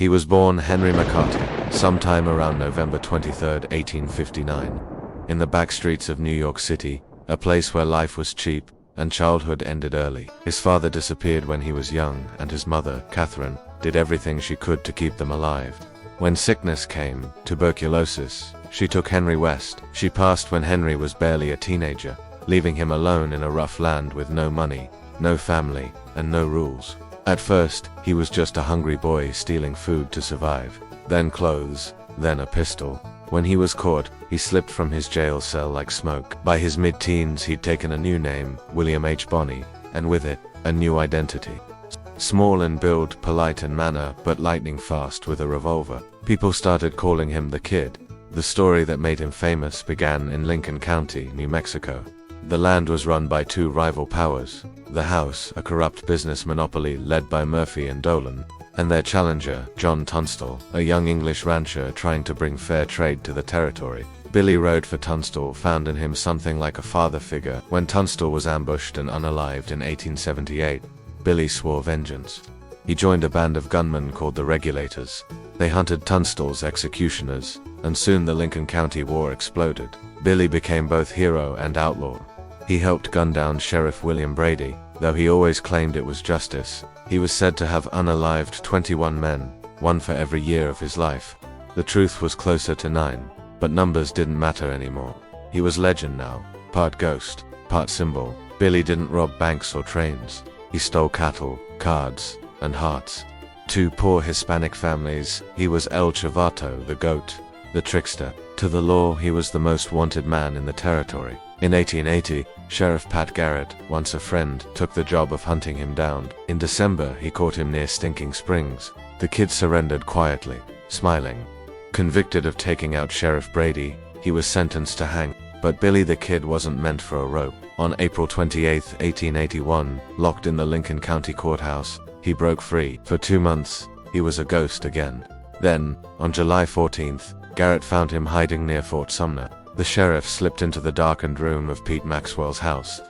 He was born Henry McCarty, sometime around November 23, 1859, in the back streets of New York City, a place where life was cheap and childhood ended early. His father disappeared when he was young, and his mother, Catherine, did everything she could to keep them alive. When sickness came, tuberculosis, she took Henry west. She passed when Henry was barely a teenager, leaving him alone in a rough land with no money, no family, and no rules. At first, he was just a hungry boy stealing food to survive, then clothes, then a pistol. When he was caught, he slipped from his jail cell like smoke. By his mid-teens, he'd taken a new name, William H. Bonney, and with it, a new identity. Small in build, polite in manner, but lightning fast with a revolver. People started calling him the Kid. The story that made him famous began in Lincoln County, New Mexico. The land was run by two rival powers, the House, a corrupt business monopoly led by Murphy and Dolan, and their challenger, John Tunstall, a young English rancher trying to bring fair trade to the territory. Billy rode for Tunstall, found in him something like a father figure. When Tunstall was ambushed and unalived in 1878, Billy swore vengeance. He joined a band of gunmen called the Regulators. They hunted Tunstall's executioners, and soon the Lincoln County War exploded. Billy became both hero and outlaw. He helped gun down Sheriff William Brady, though he always claimed it was justice. He was said to have unalived 21 men, one for every year of his life. The truth was closer to 9, but numbers didn't matter anymore. He was legend now, part ghost, part symbol. Billy didn't rob banks or trains. He stole cattle, cards, and hearts. To poor Hispanic families, he was El Chivato, the goat, the trickster. To the law, he was the most wanted man in the territory. In 1880, Sheriff Pat Garrett, once a friend, took the job of hunting him down. In December, he caught him near Stinking Springs. The Kid surrendered quietly, smiling. Convicted of taking out Sheriff Brady, he was sentenced to hang. But Billy the Kid wasn't meant for a rope. On April 28, 1881, locked in the Lincoln County Courthouse, he broke free. For 2 months, he was a ghost again. Then, on July 14th, Garrett found him hiding near Fort Sumner. The sheriff slipped into the darkened room of Pete Maxwell's house.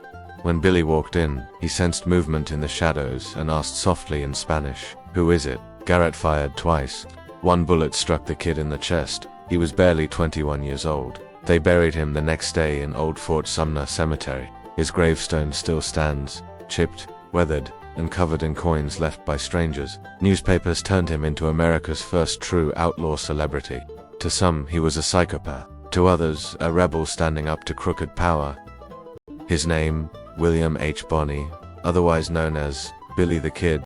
When Billy walked in, he sensed movement in the shadows and asked softly in Spanish, "Who is it?" Garrett fired twice. One bullet struck the kid in the chest. He was barely 21 years old. They buried him the next day in Old Fort Sumner Cemetery. His gravestone still stands, chipped, weathered, and covered in coins left by strangers. Newspapers turned him into America's first true outlaw celebrity. To some, he was a psychopath. To others, a rebel standing up to crooked power. His name, William H. Bonney, otherwise known as Billy the Kid,